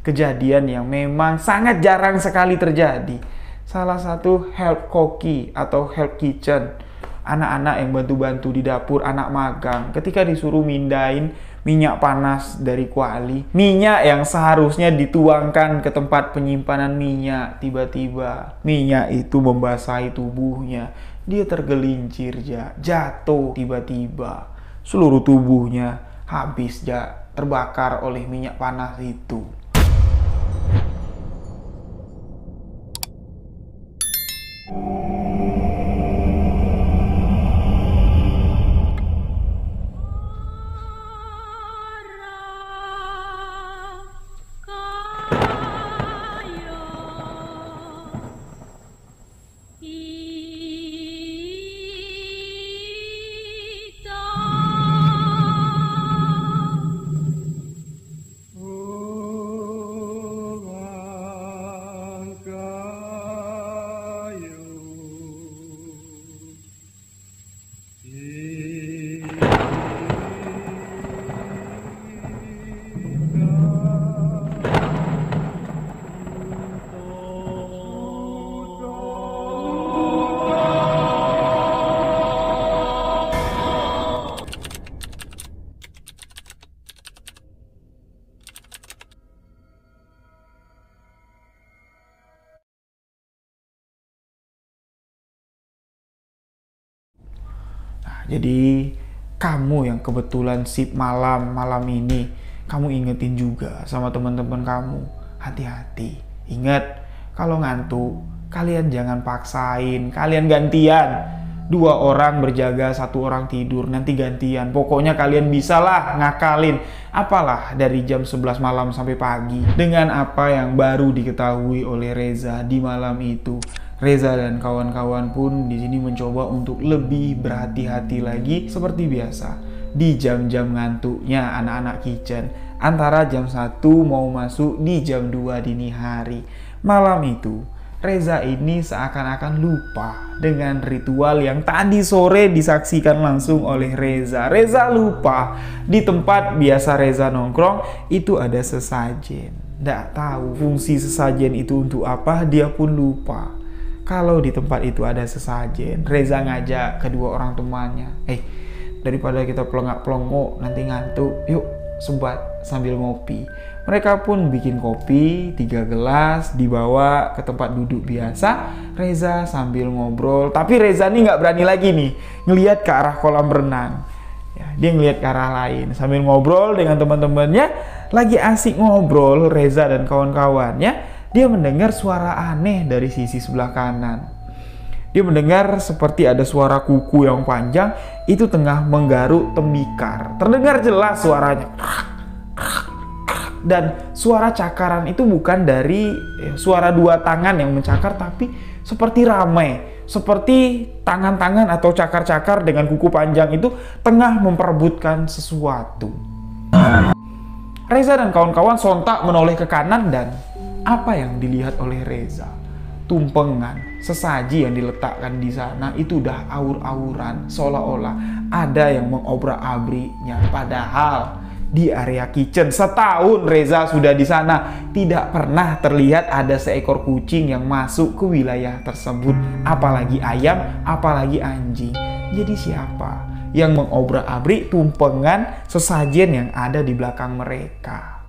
kejadian yang memang sangat jarang sekali terjadi. Salah satu help koki atau help kitchen, anak-anak yang bantu-bantu di dapur, anak magang, ketika disuruh mindahin minyak panas dari kuali, minyak yang seharusnya dituangkan ke tempat penyimpanan minyak, tiba-tiba minyak itu membasahi tubuhnya. Dia tergelincir, jatuh tiba-tiba, seluruh tubuhnya habis terbakar oleh minyak panas itu. Jadi kamu yang kebetulan sip malam ini, kamu ingetin juga sama teman-teman kamu, hati-hati. Ingat, kalau ngantuk, kalian jangan paksain, kalian gantian. 2 orang berjaga, 1 orang tidur, nanti gantian. Pokoknya kalian bisalah ngakalin. Apalah dari jam 11 malam sampai pagi. Dengan apa yang baru diketahui oleh Reza di malam itu. Reza dan kawan-kawan pun di sini mencoba untuk lebih berhati-hati lagi seperti biasa. Di jam-jam ngantuknya anak-anak kitchen, antara jam 1 mau masuk di jam 2 dini hari. Malam itu, Reza ini seakan-akan lupa dengan ritual yang tadi sore disaksikan langsung oleh Reza. Reza lupa di tempat biasa Reza nongkrong itu ada sesajen. Nggak tahu fungsi sesajen itu untuk apa, dia pun lupa. Kalau di tempat itu ada sesajen, Reza ngajak kedua orang temannya, daripada kita pelengak-pelongok nanti ngantuk, yuk sebat sambil ngopi. Mereka pun bikin kopi 3 gelas, dibawa ke tempat duduk biasa. Reza sambil ngobrol, tapi Reza nih nggak berani lagi nih ngelihat ke arah kolam renang. Dia ngelihat ke arah lain sambil ngobrol dengan teman-temannya. Lagi asik ngobrol Reza dan kawan-kawannya, dia mendengar suara aneh dari sisi sebelah kanan. Dia mendengar seperti ada suara kuku yang panjang itu tengah menggaruk tembikar. Terdengar jelas suaranya. Dan suara cakaran itu bukan dari suara 2 tangan yang mencakar, tapi seperti ramai. Seperti tangan-tangan atau cakar-cakar dengan kuku panjang itu tengah memperebutkan sesuatu. Reza dan kawan-kawan sontak menoleh ke kanan dan apa yang dilihat oleh Reza? Tumpengan, sesaji yang diletakkan di sana itu udah aur-auran, seolah-olah ada yang mengobrak-abriknya. Padahal di area kitchen setahun Reza sudah di sana, tidak pernah terlihat ada seekor kucing yang masuk ke wilayah tersebut, apalagi ayam, apalagi anjing. Jadi siapa yang mengobrak-abrik tumpengan sesajen yang ada di belakang mereka?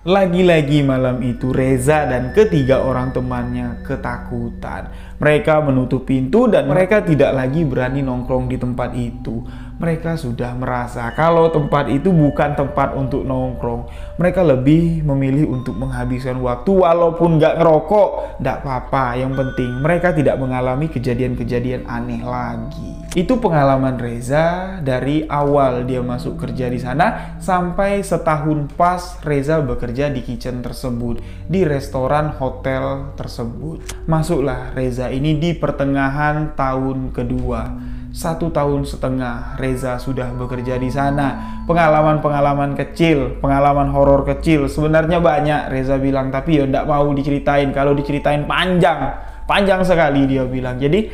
Lagi-lagi malam itu Reza dan ketiga orang temannya ketakutan. Mereka menutup pintu dan mereka tidak lagi berani nongkrong di tempat itu. Mereka sudah merasa kalau tempat itu bukan tempat untuk nongkrong. Mereka lebih memilih untuk menghabiskan waktu walaupun nggak ngerokok. Nggak apa-apa, yang penting mereka tidak mengalami kejadian-kejadian aneh lagi. Itu pengalaman Reza dari awal dia masuk kerja di sana sampai setahun pas Reza bekerja di kitchen tersebut, di restoran hotel tersebut. Masuklah Reza ini di pertengahan tahun kedua. 1 tahun setengah Reza sudah bekerja di sana. Pengalaman-pengalaman kecil, pengalaman horor kecil sebenarnya banyak Reza bilang, tapi ya nggak mau diceritain. Kalau diceritain panjang sekali dia bilang. Jadi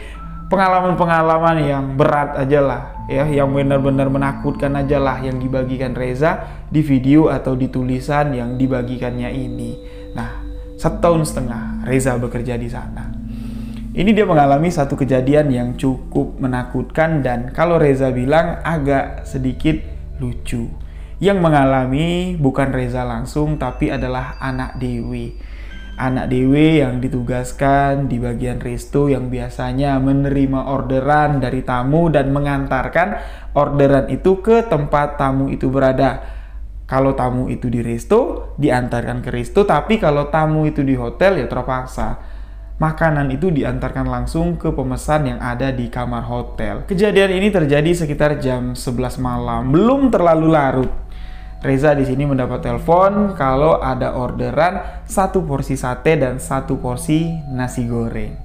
pengalaman-pengalaman yang berat aja lah ya, yang benar-benar menakutkan aja lah yang dibagikan Reza di video atau di tulisan yang dibagikannya ini. Nah, 1,5 tahun Reza bekerja di sana. Ini dia mengalami satu kejadian yang cukup menakutkan dan kalau Reza bilang agak sedikit lucu. Yang mengalami bukan Reza langsung, tapi adalah anak Dewi. Anak Dewi yang ditugaskan di bagian resto yang biasanya menerima orderan dari tamu dan mengantarkan orderan itu ke tempat tamu itu berada. Kalau tamu itu di resto, diantarkan ke resto, tapi kalau tamu itu di hotel ya terpaksa makanan itu diantarkan langsung ke pemesan yang ada di kamar hotel. Kejadian ini terjadi sekitar jam 11 malam, belum terlalu larut. Reza di sini mendapat telepon kalau ada orderan 1 porsi sate dan 1 porsi nasi goreng.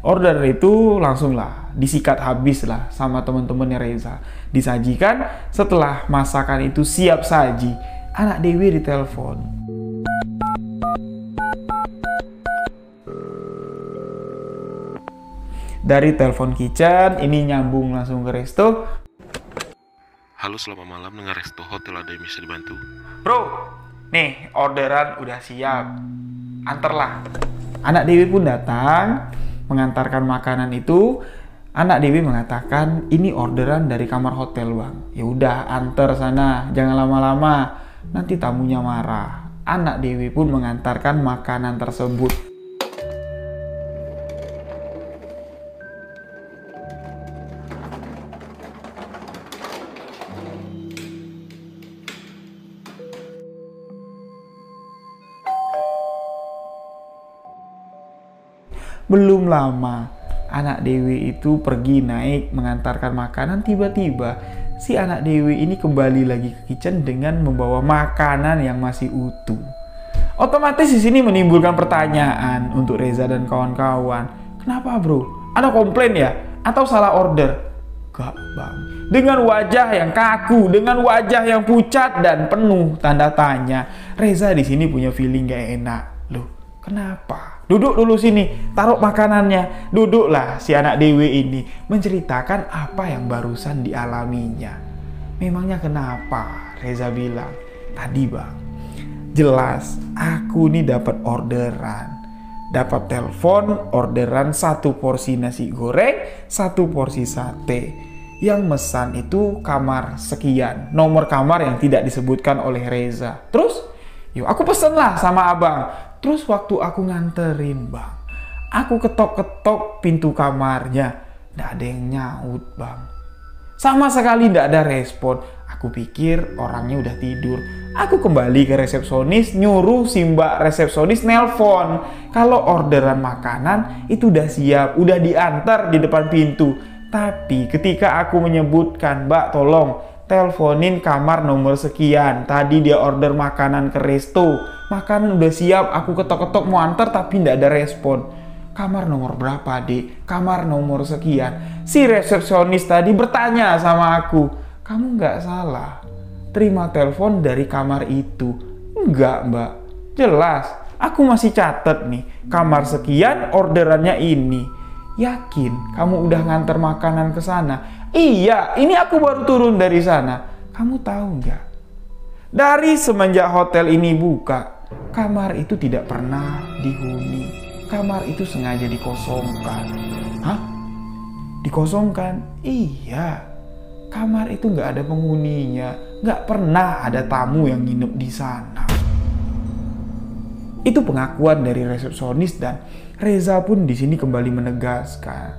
Order itu langsung lah disikat habis lah sama teman-temannya Reza. Disajikan setelah masakan itu siap saji. Anak Dewi ditelepon. Dari telepon kitchen, ini nyambung langsung ke resto. Halo, selamat malam, dengan resto hotel, ada yang bisa dibantu? Bro, nih orderan udah siap, antarlah. Anak Dewi pun datang, mengantarkan makanan itu. Anak Dewi mengatakan, ini orderan dari kamar hotel bang. Ya udah, antar sana, jangan lama-lama, nanti tamunya marah. Anak Dewi pun mengantarkan makanan tersebut. Belum lama, anak Dewi itu pergi naik mengantarkan makanan. Tiba-tiba si anak Dewi ini kembali lagi ke kitchen dengan membawa makanan yang masih utuh. Otomatis di sini menimbulkan pertanyaan untuk Reza dan kawan-kawan. Kenapa bro? Ada komplain ya? Atau salah order? Gak bang. Dengan wajah yang kaku, dengan wajah yang pucat dan penuh tanda tanya, Reza di sini punya feeling gak enak. Loh, kenapa? Duduk dulu sini, taruh makanannya. Duduklah si anak Dewi ini menceritakan apa yang barusan dialaminya. Memangnya kenapa? Reza bilang, tadi bang, jelas aku nih dapat orderan. Dapat telepon orderan 1 porsi nasi goreng, 1 porsi sate. Yang mesan itu kamar sekian, nomor kamar yang tidak disebutkan oleh Reza. Terus, yuk aku pesen lah sama abang. Terus waktu aku nganterin bang, aku ketok-ketok pintu kamarnya, nggak ada yang nyaut bang. Sama sekali nggak ada respon. Aku pikir orangnya udah tidur. Aku kembali ke resepsionis, nyuruh si mbak resepsionis nelpon kalau orderan makanan itu udah siap, udah diantar di depan pintu. Tapi ketika aku menyebutkan, mbak tolong teleponin kamar nomor sekian, tadi dia order makanan ke resto, makanan udah siap, aku ketok-ketok mau antar tapi nggak ada respon. Kamar nomor berapa dek? Kamar nomor sekian. Si resepsionis tadi bertanya sama aku, kamu nggak salah terima telepon dari kamar itu? Enggak mbak, jelas aku masih catet nih, kamar sekian orderannya ini. Yakin kamu udah nganter makanan ke sana? Iya, ini aku baru turun dari sana. Kamu tahu nggak? Dari semenjak hotel ini buka, kamar itu tidak pernah dihuni. Kamar itu sengaja dikosongkan. Hah? Dikosongkan? Iya. Kamar itu nggak ada penghuninya. Nggak pernah ada tamu yang nginep di sana. Itu pengakuan dari resepsionis dan Reza pun di sini kembali menegaskan,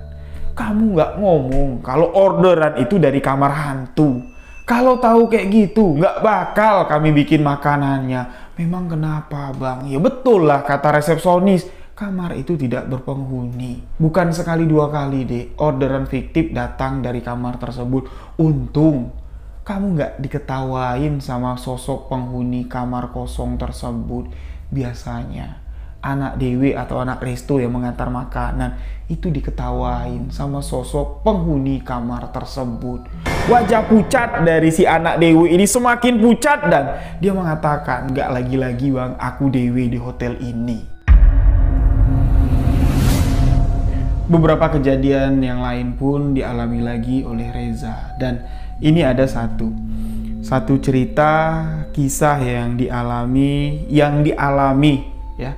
kamu nggak ngomong kalau orderan itu dari kamar hantu. Kalau tahu kayak gitu, nggak bakal kami bikin makanannya. Memang kenapa bang? Ya betul lah kata resepsionis, kamar itu tidak berpenghuni. Bukan sekali 2 kali deh, orderan fiktif datang dari kamar tersebut. Untung kamu nggak diketawain sama sosok penghuni kamar kosong tersebut. Biasanya anak Dewi atau anak resto yang mengantar makanan itu diketawain sama sosok penghuni kamar tersebut. Wajah pucat dari si anak Dewi ini semakin pucat dan dia mengatakan, nggak lagi-lagi bang, aku Dewi di hotel ini. beberapa kejadian yang lain pun dialami lagi oleh Reza. Dan ini ada satu cerita kisah yang dialami ya,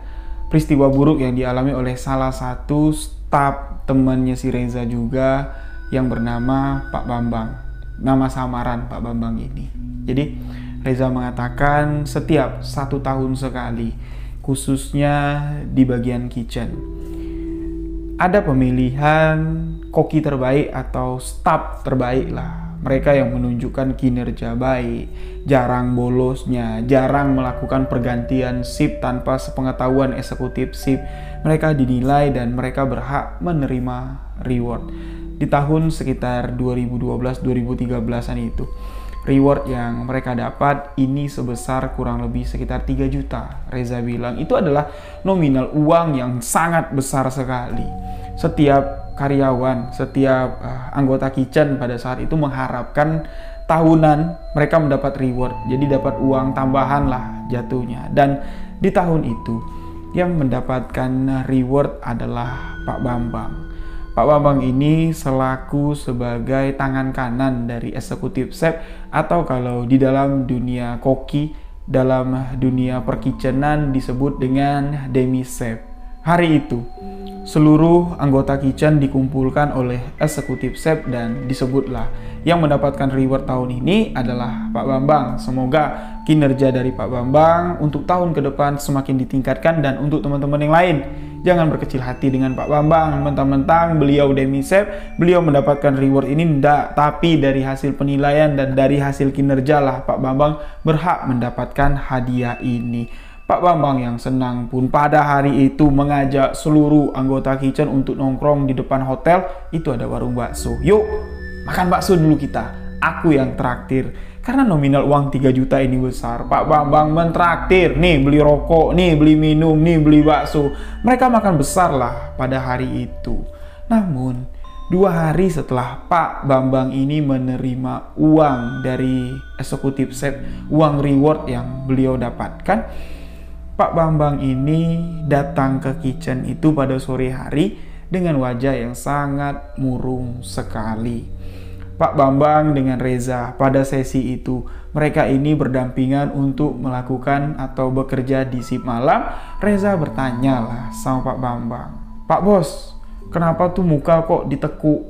peristiwa buruk yang dialami oleh salah satu staf temannya si Reza juga yang bernama Pak Bambang. Nama samaran Pak Bambang ini. Jadi Reza mengatakan setiap 1 tahun sekali, khususnya di bagian kitchen, ada pemilihan koki terbaik atau staf terbaik lah. Mereka yang menunjukkan kinerja baik, jarang bolosnya, jarang melakukan pergantian shift tanpa sepengetahuan eksekutif shift. Mereka dinilai dan mereka berhak menerima reward. Di tahun sekitar 2012-2013an itu, reward yang mereka dapat ini sebesar kurang lebih sekitar 3 juta. Reza bilang itu adalah nominal uang yang sangat besar sekali. Setiap karyawan, setiap anggota kitchen pada saat itu mengharapkan tahunan mereka mendapat reward. Jadi dapat uang tambahan lah jatuhnya. Dan di tahun itu yang mendapatkan reward adalah Pak Bambang. Pak Bambang ini selaku sebagai tangan kanan dari eksekutif chef, atau kalau di dalam dunia koki, dalam dunia perkitchenan disebut dengan demi chef. Hari itu seluruh anggota kitchen dikumpulkan oleh eksekutif chef dan disebutlah yang mendapatkan reward tahun ini adalah Pak Bambang. Semoga kinerja dari Pak Bambang untuk tahun ke depan semakin ditingkatkan. Dan untuk teman-teman yang lain, jangan berkecil hati dengan Pak Bambang. Mentang-mentang beliau demi chef, beliau mendapatkan reward ini enggak, tapi dari hasil penilaian dan dari hasil kinerja lah Pak Bambang berhak mendapatkan hadiah ini. Pak Bambang yang senang pun pada hari itu mengajak seluruh anggota kitchen untuk nongkrong di depan hotel. Itu ada warung bakso. Yuk, makan bakso dulu kita. Aku yang traktir. Karena nominal uang 3 juta ini besar. Pak Bambang mentraktir. Nih beli rokok, nih beli minum, nih beli bakso. Mereka makan besar lah pada hari itu. Namun 2 hari setelah Pak Bambang ini menerima uang dari eksekutif chef, uang reward yang beliau dapatkan, Pak Bambang ini datang ke kitchen itu pada sore hari dengan wajah yang sangat murung sekali. Pak Bambang dengan Reza pada sesi itu, mereka ini berdampingan untuk melakukan atau bekerja di shift malam. Reza bertanya lah sama Pak Bambang, "Pak Bos, kenapa tuh muka kok ditekuk?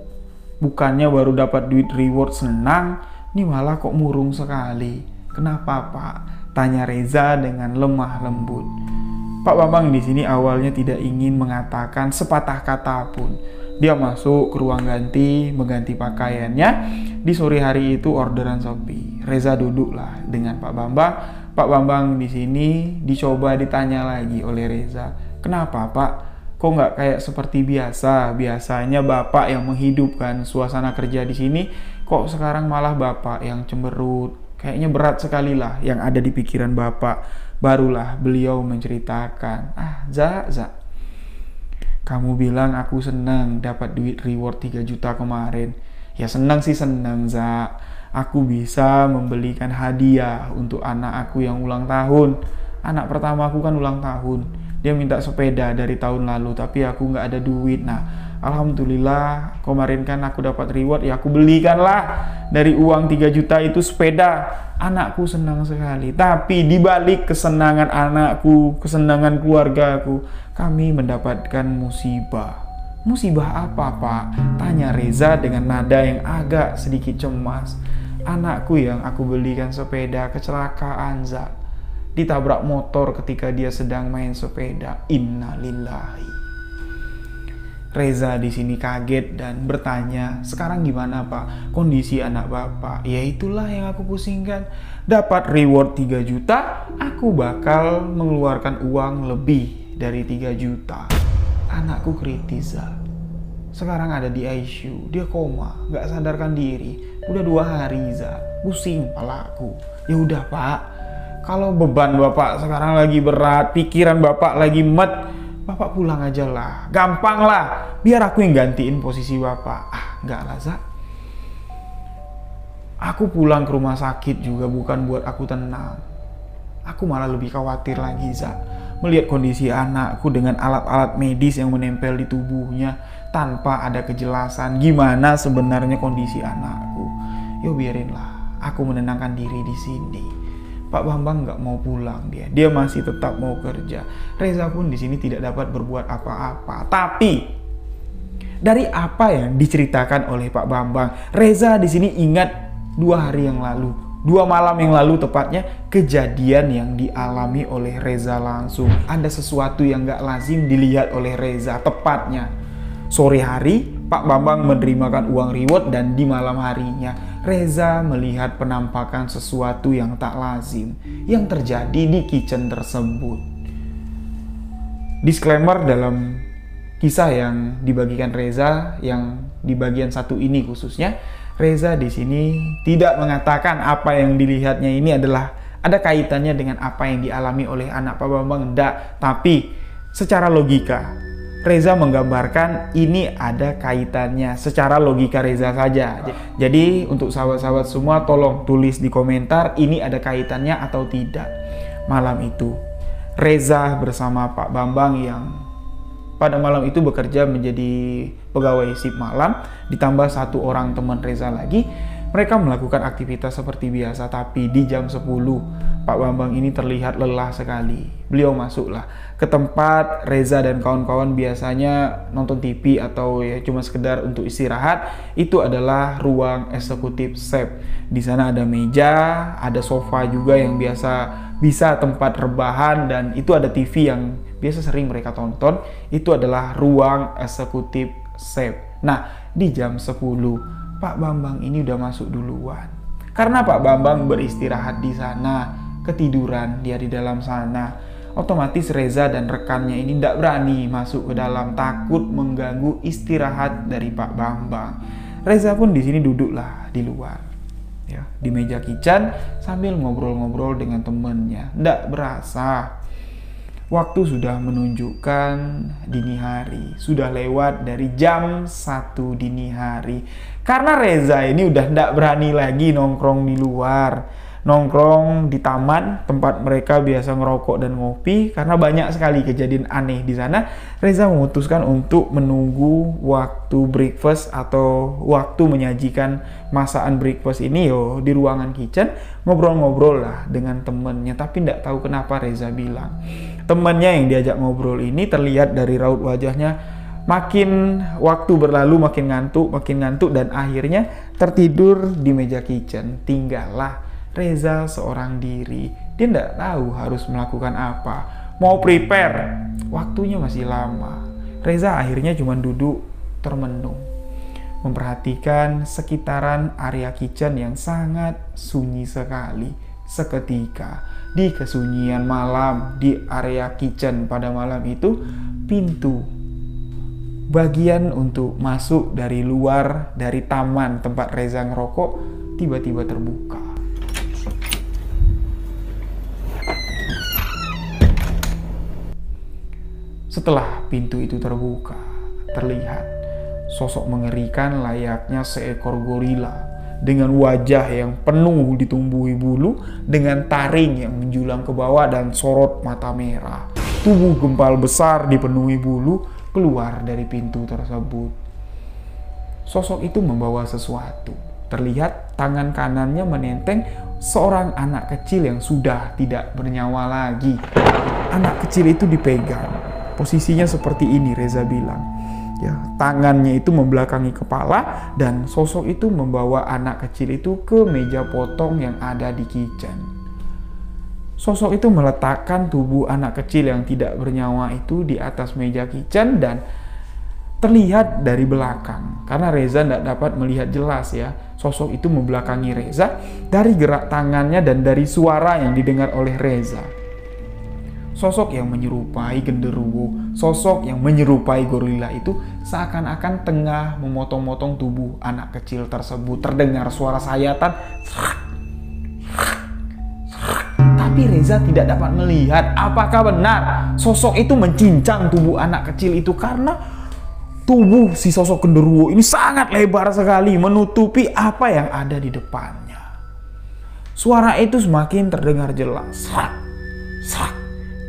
Bukannya baru dapat duit reward senang, nih malah kok murung sekali. Kenapa Pak?" Tanya Reza dengan lemah lembut. Pak Bambang di sini awalnya tidak ingin mengatakan sepatah kata pun. Dia masuk ke ruang ganti, mengganti pakaiannya. Di sore hari itu orderan sepi. Reza duduklah dengan Pak Bambang. Pak Bambang di sini dicoba ditanya lagi oleh Reza. "Kenapa Pak? Kok nggak kayak seperti biasa? Biasanya Bapak yang menghidupkan suasana kerja di sini. Kok sekarang malah Bapak yang cemberut? Kayaknya berat sekali lah yang ada di pikiran Bapak." Barulah beliau menceritakan, Za, kamu bilang aku senang dapat duit reward 3 juta kemarin. Ya senang sih senang, Za. Aku bisa membelikan hadiah untuk anak aku yang ulang tahun. Anak pertama aku kan ulang tahun. Dia minta sepeda dari tahun lalu, tapi aku nggak ada duit. Nah, alhamdulillah kemarin kan aku dapat reward, ya aku belikanlah dari uang 3 juta itu sepeda. Anakku senang sekali. Tapi dibalik kesenangan anakku, kesenangan keluargaku, kami mendapatkan musibah. Musibah apa Pak? Tanya Reza dengan nada yang agak sedikit cemas. Anakku yang aku belikan sepeda kecelakaan, Za. Ditabrak motor ketika dia sedang main sepeda. Innalillahi. Reza di sini kaget dan bertanya, "Sekarang gimana Pak kondisi anak Bapak?" "Ya itulah yang aku pusingkan. Dapat reward 3 juta, aku bakal mengeluarkan uang lebih dari 3 juta. Anakku kritis, Za. Sekarang ada di ICU, dia koma, gak sadarkan diri. Udah 2 hari, Za. Pusing palaku." "Ya udah Pak, kalau beban Bapak sekarang lagi berat, pikiran Bapak lagi Bapak pulang aja lah, gampang lah, biar aku yang gantiin posisi Bapak." Enggak lah, Za. Aku pulang ke rumah sakit juga bukan buat aku tenang. Aku malah lebih khawatir lagi, Za. melihat kondisi anakku dengan alat-alat medis yang menempel di tubuhnya tanpa ada kejelasan gimana sebenarnya kondisi anakku. Yo biarinlah, aku menenangkan diri di sini. Pak Bambang nggak mau pulang dia masih tetap mau kerja. Reza pun di sini tidak dapat berbuat apa-apa. Tapi dari apa yang diceritakan oleh Pak Bambang, Reza di sini ingat 2 hari yang lalu, 2 malam yang lalu tepatnya, kejadian yang dialami oleh Reza langsung. Ada sesuatu yang gak lazim dilihat oleh Reza. Tepatnya sore hari Pak Bambang menerimakan uang reward, dan di malam harinya Reza melihat penampakan sesuatu yang tak lazim yang terjadi di kitchen tersebut. Disclaimer dalam kisah yang dibagikan Reza, yang di bagian satu ini khususnya, Reza di sini tidak mengatakan apa yang dilihatnya ini adalah ada kaitannya dengan apa yang dialami oleh anak Pak Bambang, enggak. Tapi secara logika Reza menggambarkan ini ada kaitannya secara logika Reza saja. Jadi untuk sahabat-sahabat semua tolong tulis di komentar ini ada kaitannya atau tidak. Malam itu Reza bersama Pak Bambang yang pada malam itu bekerja menjadi pegawai shift malam, ditambah 1 orang teman Reza lagi. Mereka melakukan aktivitas seperti biasa, tapi di jam 10 Pak Bambang ini terlihat lelah sekali. Beliau masuklah ke tempat Reza dan kawan-kawan biasanya nonton TV atau ya cuma sekedar untuk istirahat. Itu adalah ruang eksekutif chef. Di sana ada meja, ada sofa juga yang bisa tempat rebahan, dan itu ada TV yang biasa sering mereka tonton. Itu adalah ruang eksekutif chef. Nah, di jam 10 Pak Bambang ini udah masuk duluan. Karena Pak Bambang beristirahat di sana, ketiduran dia di dalam sana. Otomatis Reza dan rekannya ini tidak berani masuk ke dalam, takut mengganggu istirahat dari Pak Bambang. Reza pun di sini duduklah di luar, ya, di meja kitchen sambil ngobrol-ngobrol dengan temennya. Tidak berasa waktu sudah menunjukkan dini hari, sudah lewat dari jam 1 dini hari. Karena Reza ini udah tidak berani lagi nongkrong di luar, nongkrong di taman tempat mereka biasa ngerokok dan ngopi. Karena banyak sekali kejadian aneh di sana, Reza memutuskan untuk menunggu waktu breakfast atau waktu menyajikan masakan breakfast ini di ruangan kitchen, ngobrol-ngobrol lah dengan temennya. Tapi tidak tahu kenapa Reza bilang temannya yang diajak ngobrol ini terlihat dari raut wajahnya makin waktu berlalu makin ngantuk, dan akhirnya tertidur di meja kitchen. Tinggallah Reza seorang diri. Dia tidak tahu harus melakukan apa, mau prepare, waktunya masih lama. Reza akhirnya cuma duduk termenung, memperhatikan sekitaran area kitchen yang sangat sunyi sekali. Seketika di kesunyian malam di area kitchen pada malam itu, pintu bagian untuk masuk dari luar dari taman tempat Reza ngerokok tiba-tiba terbuka. Setelah pintu itu terbuka, terlihat sosok mengerikan layaknya seekor gorila dengan wajah yang penuh ditumbuhi bulu, dengan taring yang menjulang ke bawah dan sorot mata merah. Tubuh gempal besar dipenuhi bulu keluar dari pintu tersebut. Sosok itu membawa sesuatu. Terlihat tangan kanannya menenteng seorang anak kecil yang sudah tidak bernyawa lagi. Anak kecil itu dipegang. Posisinya seperti ini, Reza bilang. Ya, tangannya itu membelakangi kepala, dan sosok itu membawa anak kecil itu ke meja potong yang ada di kitchen. Sosok itu meletakkan tubuh anak kecil yang tidak bernyawa itu di atas meja kitchen, dan terlihat dari belakang. Karena Reza tidak dapat melihat jelas ya, sosok itu membelakangi Reza dari gerak tangannya dan dari suara yang didengar oleh Reza. Sosok yang menyerupai genderuwo, sosok yang menyerupai gorila itu seakan-akan tengah memotong-motong tubuh anak kecil tersebut. Terdengar suara sayatan. Tapi Reza tidak dapat melihat apakah benar sosok itu mencincang tubuh anak kecil itu, karena tubuh si sosok genderuwo ini sangat lebar sekali menutupi apa yang ada di depannya. Suara itu semakin terdengar jelas. Srak, srak,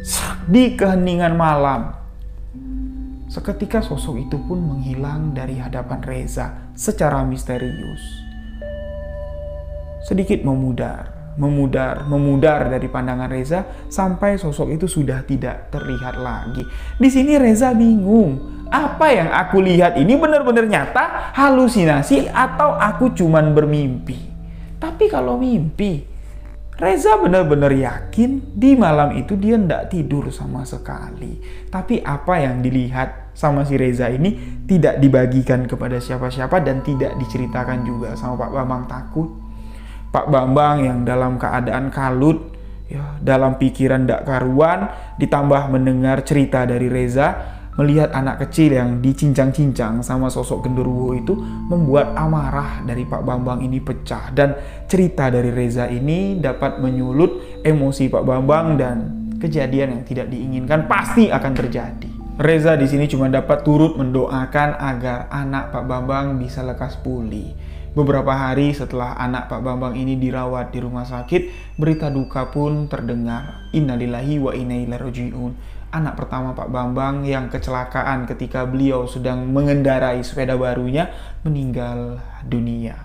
srak. di keheningan malam. Seketika sosok itu pun menghilang dari hadapan Reza secara misterius. Sedikit memudar dari pandangan Reza sampai sosok itu sudah tidak terlihat lagi. Di sini Reza bingung. Apa yang aku lihat ini benar-benar nyata, halusinasi, atau aku cuman bermimpi? Tapi kalau mimpi, Reza benar-benar yakin di malam itu dia tidak tidur sama sekali. Tapi apa yang dilihat sama si Reza ini tidak dibagikan kepada siapa-siapa dan tidak diceritakan juga sama Pak Bambang Takut. Pak Bambang yang dalam keadaan kalut, ya, dalam pikiran dak karuan, ditambah mendengar cerita dari Reza, melihat anak kecil yang dicincang-cincang sama sosok genderuwo itu, membuat amarah dari Pak Bambang ini pecah. Dan cerita dari Reza ini dapat menyulut emosi Pak Bambang dan kejadian yang tidak diinginkan pasti akan terjadi. Reza di sini cuma dapat turut mendoakan agar anak Pak Bambang bisa lekas pulih. Beberapa hari setelah anak Pak Bambang ini dirawat di rumah sakit, berita duka pun terdengar. Innalillahi wa inna ilaihi raji'un. Anak pertama Pak Bambang yang kecelakaan ketika beliau sedang mengendarai sepeda barunya meninggal dunia.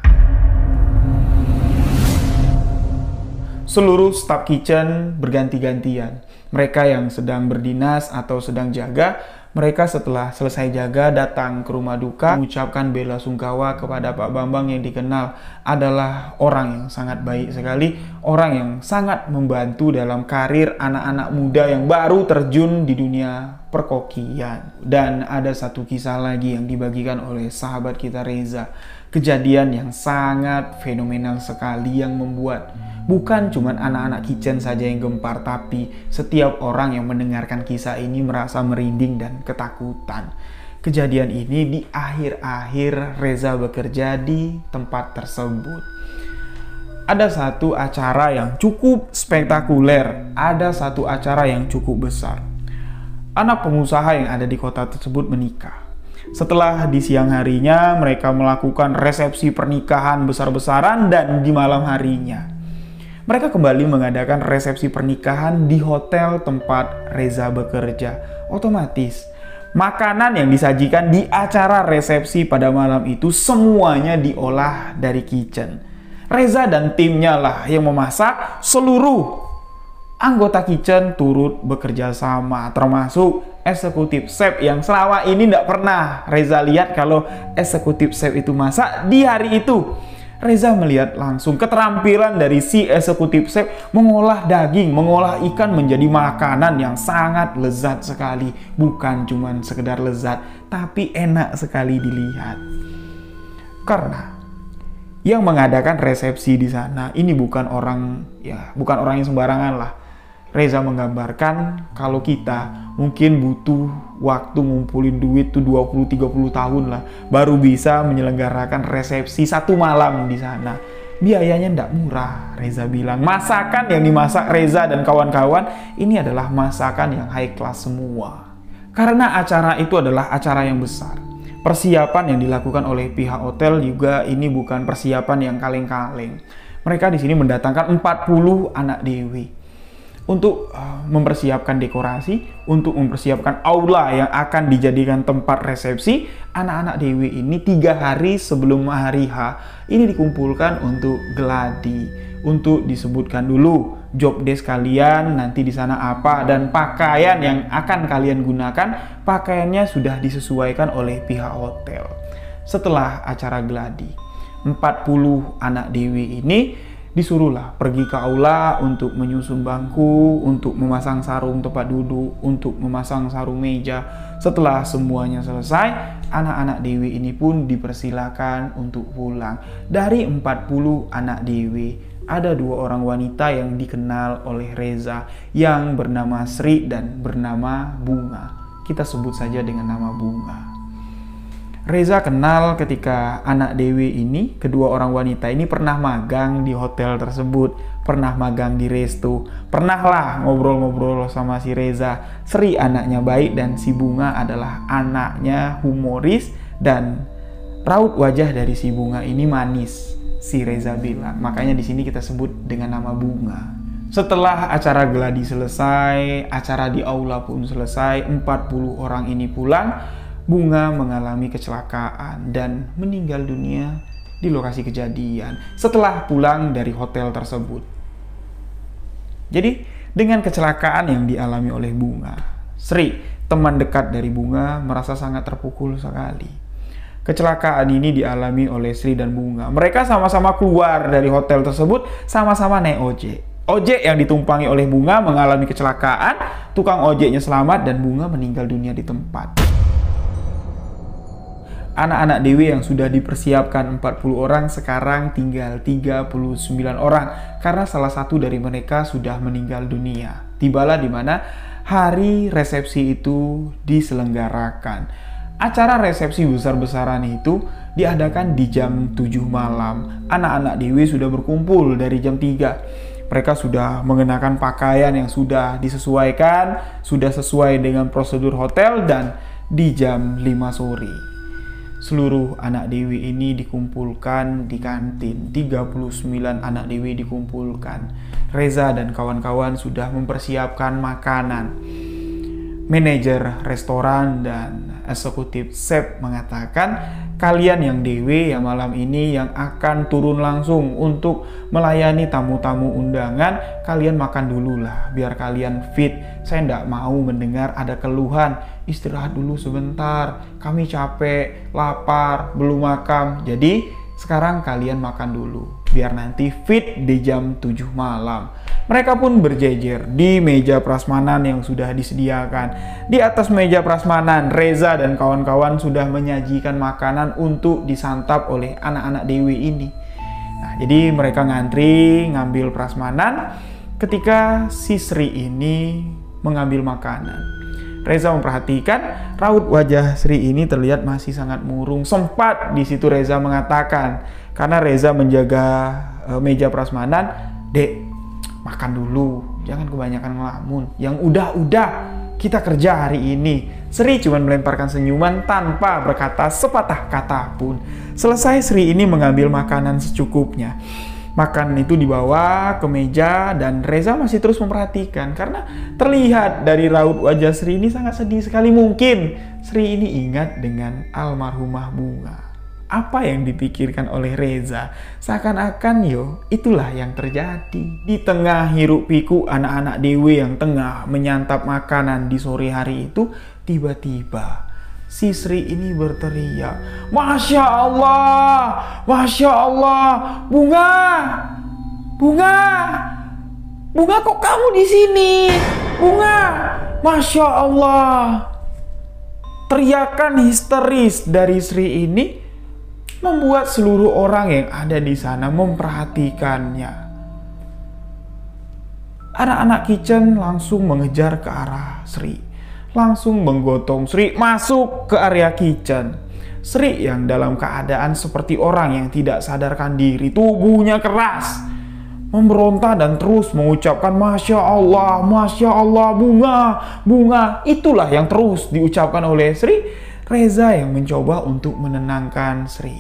Seluruh staf kitchen berganti-gantian. Mereka yang sedang berdinas atau sedang jaga, mereka setelah selesai jaga datang ke rumah duka, mengucapkan bela sungkawa kepada Pak Bambang yang dikenal adalah orang yang sangat baik sekali, orang yang sangat membantu dalam karir anak-anak muda yang baru terjun di dunia perkokian. Dan ada satu kisah lagi yang dibagikan oleh sahabat kita Reza, kejadian yang sangat fenomenal sekali yang membuat bukan cuma anak-anak kitchen saja yang gempar, tapi setiap orang yang mendengarkan kisah ini merasa merinding dan ketakutan. Kejadian ini di akhir-akhir Reza bekerja di tempat tersebut. Ada satu acara yang cukup spektakuler, ada satu acara yang cukup besar. Anak pengusaha yang ada di kota tersebut menikah. Setelah di siang harinya mereka melakukan resepsi pernikahan besar-besaran, dan di malam harinya mereka kembali mengadakan resepsi pernikahan di hotel tempat Reza bekerja. Otomatis makanan yang disajikan di acara resepsi pada malam itu semuanya diolah dari kitchen. Reza dan timnya lah yang memasak, seluruh anggota kitchen turut bekerja sama, termasuk eksekutif chef yang selama ini tidak pernah Reza lihat kalau eksekutif chef itu masak. Di hari itu Reza melihat langsung keterampilan dari si eksekutif chef mengolah daging, mengolah ikan menjadi makanan yang sangat lezat sekali. Bukan cuma sekedar lezat, tapi enak sekali dilihat. Karena yang mengadakan resepsi di sana ini bukan orang yang sembarangan lah. Reza menggambarkan kalau kita mungkin butuh waktu ngumpulin duit tuh 20-30 tahun lah baru bisa menyelenggarakan resepsi satu malam di sana. Biayanya ndak murah, Reza bilang. Masakan yang dimasak Reza dan kawan-kawan ini adalah masakan yang high class semua. Karena acara itu adalah acara yang besar. Persiapan yang dilakukan oleh pihak hotel juga ini bukan persiapan yang kaleng-kaleng. Mereka di sini mendatangkan 40 anak dewi untuk mempersiapkan dekorasi, untuk mempersiapkan aula yang akan dijadikan tempat resepsi. Anak-anak dewi ini 3 hari sebelum hari H ini dikumpulkan untuk geladi, untuk disebutkan dulu job desk kalian nanti di sana apa, dan pakaian yang akan kalian gunakan pakaiannya sudah disesuaikan oleh pihak hotel. Setelah acara geladi, 40 anak dewi ini disuruhlah pergi ke aula untuk menyusun bangku, untuk memasang sarung tempat duduk, untuk memasang sarung meja. Setelah semuanya selesai, anak-anak dewi ini pun dipersilakan untuk pulang. Dari 40 anak dewi, ada 2 orang wanita yang dikenal oleh Reza yang bernama Sri dan bernama Bunga. Kita sebut saja dengan nama Bunga. Reza kenal ketika anak dewi ini, kedua orang wanita ini pernah magang di hotel tersebut, pernah magang di resto, pernah lah ngobrol-ngobrol sama si Reza. Sri anaknya baik dan si Bunga adalah anaknya humoris, dan raut wajah dari si Bunga ini manis, si Reza bilang. Makanya di sini kita sebut dengan nama Bunga. Setelah acara geladi selesai, acara di aula pun selesai, 40 orang ini pulang, Bunga mengalami kecelakaan dan meninggal dunia di lokasi kejadian setelah pulang dari hotel tersebut. Jadi, dengan kecelakaan yang dialami oleh Bunga, Sri, teman dekat dari Bunga, merasa sangat terpukul sekali. Kecelakaan ini dialami oleh Sri dan Bunga. Mereka sama-sama keluar dari hotel tersebut, sama-sama naik ojek. Ojek yang ditumpangi oleh Bunga mengalami kecelakaan, tukang ojeknya selamat dan Bunga meninggal dunia di tempat. Anak-anak Dewi yang sudah dipersiapkan 40 orang sekarang tinggal 39 orang karena salah satu dari mereka sudah meninggal dunia. Tibalah di mana hari resepsi itu diselenggarakan. Acara resepsi besar-besaran itu diadakan di jam 7 malam. Anak-anak Dewi sudah berkumpul dari jam 3. Mereka sudah mengenakan pakaian yang sudah disesuaikan, sudah sesuai dengan prosedur hotel dan di jam 5 sore. Seluruh anak Dewi ini dikumpulkan di kantin. 39 anak Dewi dikumpulkan. Reza dan kawan-kawan sudah mempersiapkan makanan. Manajer restoran dan eksekutif chef mengatakan, kalian yang Dewi yang malam ini yang akan turun langsung untuk melayani tamu-tamu undangan, kalian makan dulu lah biar kalian fit. Saya tidak mau mendengar ada keluhan, istirahat dulu sebentar, kami capek, lapar, belum makan. Jadi sekarang kalian makan dulu biar nanti fit di jam 7 malam. Mereka pun berjejer di meja prasmanan yang sudah disediakan. Di atas meja prasmanan, Reza dan kawan-kawan sudah menyajikan makanan untuk disantap oleh anak-anak Dewi ini. Nah, jadi mereka ngantri ngambil prasmanan ketika si Sri ini mengambil makanan. Reza memperhatikan raut wajah Sri ini terlihat masih sangat murung. Sempat di situ Reza mengatakan, karena Reza menjaga meja prasmanan, "Dek, makan dulu, jangan kebanyakan ngelamun. Yang udah-udah kita kerja hari ini." Sri cuma melemparkan senyuman tanpa berkata sepatah kata pun. Selesai Sri ini mengambil makanan secukupnya. Makanan itu dibawa ke meja dan Reza masih terus memperhatikan karena terlihat dari raut wajah Sri ini sangat sedih sekali. Mungkin Sri ini ingat dengan almarhumah Bunga. Apa yang dipikirkan oleh Reza? Seakan-akan itulah yang terjadi. Di tengah hiruk pikuk anak-anak Dewi yang tengah menyantap makanan di sore hari itu, tiba-tiba si Sri ini berteriak, "Masya Allah! Masya Allah! Bunga! Bunga! Bunga, kok kamu di sini? Bunga! Masya Allah!" Teriakan histeris dari Sri ini membuat seluruh orang yang ada di sana memperhatikannya. Anak-anak kitchen langsung mengejar ke arah Sri. Langsung menggotong Sri masuk ke area kitchen. Sri yang dalam keadaan seperti orang yang tidak sadarkan diri, tubuhnya keras, memberontak dan terus mengucapkan, "Masya Allah, Masya Allah, Bunga, Bunga." Itulah yang terus diucapkan oleh Sri. Reza yang mencoba untuk menenangkan Sri.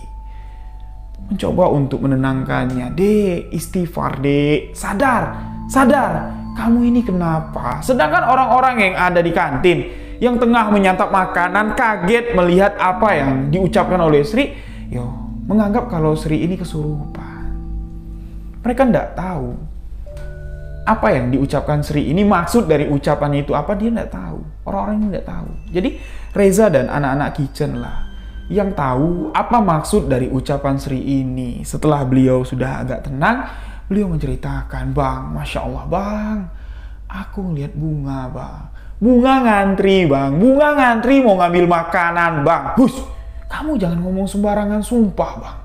Mencoba untuk menenangkannya. "Dek, istighfar dek, sadar. Sadar, kamu ini kenapa?" Sedangkan orang-orang yang ada di kantin, yang tengah menyantap makanan, kaget melihat apa yang diucapkan oleh Sri. Menganggap kalau Sri ini kesurupan. Mereka tidak tahu apa yang diucapkan Sri ini, maksud dari ucapan itu apa, dia tidak tahu. Orang-orang ini tidak tahu. Jadi Reza dan anak-anak kitchen lah yang tahu apa maksud dari ucapan Sri ini. Setelah beliau sudah agak tenang, beliau menceritakan, "Bang, Masya Allah bang, aku ngeliat Bunga bang. Bunga ngantri bang, Bunga ngantri mau ngambil makanan bang. Hus, kamu jangan ngomong sembarangan, sumpah bang.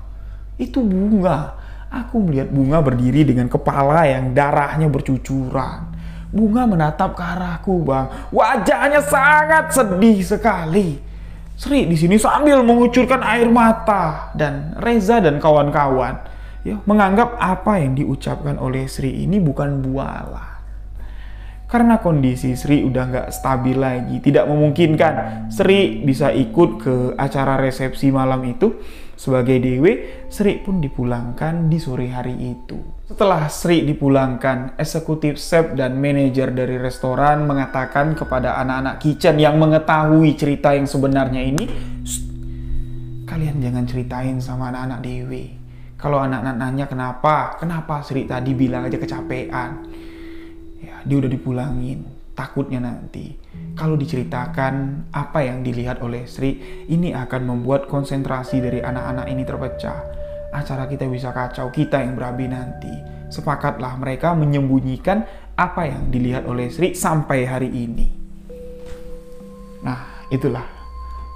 Itu Bunga. Aku melihat Bunga berdiri dengan kepala yang darahnya bercucuran. Bunga menatap ke arahku bang. Wajahnya sangat sedih sekali." Sri di sini sambil mengucurkan air mata, dan Reza dan kawan-kawan menganggap apa yang diucapkan oleh Sri ini bukan bualan. Karena kondisi Sri udah nggak stabil lagi, tidak memungkinkan Sri bisa ikut ke acara resepsi malam itu. sebagai DW, Sri pun dipulangkan di sore hari itu. Setelah Sri dipulangkan, eksekutif chef dan manajer dari restoran mengatakan kepada anak-anak kitchen yang mengetahui cerita yang sebenarnya ini, kalian jangan ceritain sama anak-anak Dewi. Kalau anak-anak nanya kenapa Sri tadi bilang aja kecapean. Ya, dia udah dipulangin. Takutnya nanti kalau diceritakan apa yang dilihat oleh Sri, ini akan membuat konsentrasi dari anak-anak ini terpecah. Acara kita bisa kacau, kita yang berabe nanti. Sepakatlah mereka menyembunyikan apa yang dilihat oleh Sri sampai hari ini. Nah, itulah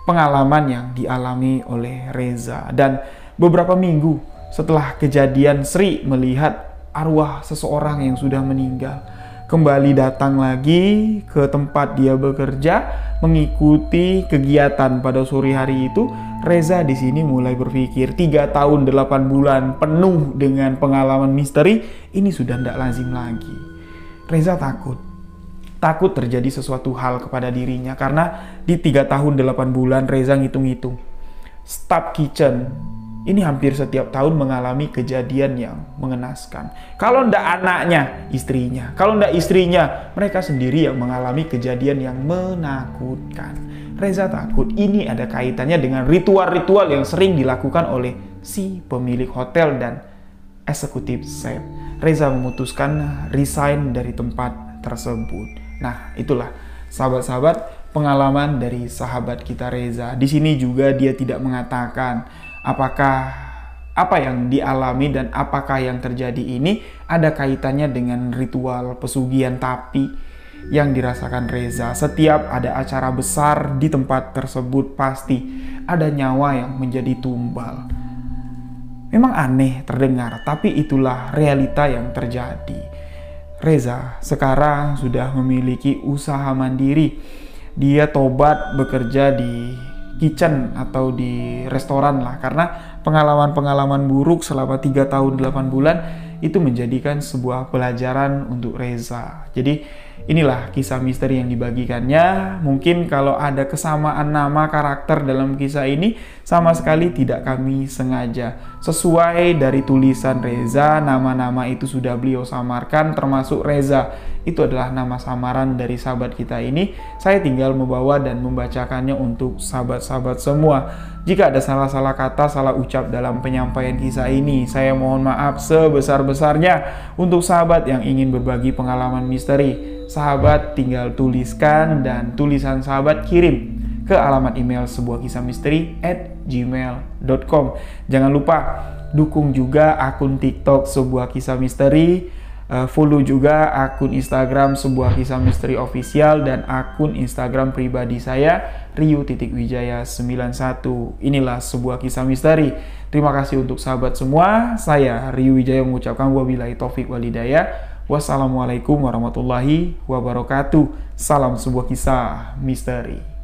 pengalaman yang dialami oleh Reza. Dan beberapa minggu setelah kejadian, Sri melihat arwah seseorang yang sudah meninggal kembali datang lagi ke tempat dia bekerja, mengikuti kegiatan pada sore hari itu. Reza di sini mulai berpikir 3 tahun 8 bulan penuh dengan pengalaman misteri ini sudah tidak lazim lagi. Reza takut terjadi sesuatu hal kepada dirinya, karena di 3 tahun 8 bulan Reza ngitung-ngitung, staf kitchen ini hampir setiap tahun mengalami kejadian yang mengenaskan. Kalau ndak anaknya, istrinya. Kalau ndak istrinya, mereka sendiri yang mengalami kejadian yang menakutkan. Reza takut ini ada kaitannya dengan ritual-ritual yang sering dilakukan oleh si pemilik hotel dan eksekutif chef. Reza memutuskan resign dari tempat tersebut. Nah, itulah sahabat-sahabat pengalaman dari sahabat kita Reza. Di sini juga dia tidak mengatakan apakah apa yang dialami dan apakah yang terjadi ini ada kaitannya dengan ritual pesugihan, tapi yang dirasakan Reza setiap ada acara besar di tempat tersebut pasti ada nyawa yang menjadi tumbal. Memang aneh terdengar, tapi itulah realita yang terjadi. Reza sekarang sudah memiliki usaha mandiri. Dia tobat bekerja di kitchen atau di restoran lah, karena pengalaman-pengalaman buruk selama 3 tahun 8 bulan itu menjadikan sebuah pelajaran untuk Reza. Jadi inilah kisah misteri yang dibagikannya. Mungkin kalau ada kesamaan nama karakter dalam kisah ini sama sekali tidak kami sengaja. Sesuai dari tulisan Reza, nama-nama itu sudah beliau samarkan, termasuk Reza. Itu adalah nama samaran dari sahabat kita ini. Saya tinggal membawa dan membacakannya untuk sahabat-sahabat semua. Jika ada salah-salah kata, salah ucap dalam penyampaian kisah ini, saya mohon maaf sebesar-besarnya. Untuk sahabat yang ingin berbagi pengalaman misteri, sahabat tinggal tuliskan dan tulisan sahabat kirim ke alamat email sebuahkisahmisteri@gmail.com. Jangan lupa dukung juga akun TikTok Sebuah Kisah Misteri, follow juga akun Instagram Sebuah Kisah Misteri Official dan akun Instagram pribadi saya Ryu.Wijaya91. Inilah Sebuah Kisah Misteri. Terima kasih untuk sahabat semua. Saya Ryu Wijaya mengucapkan wabillahi taufik wal hidayah. Wassalamualaikum warahmatullahi wabarakatuh. Salam Sebuah Kisah Misteri.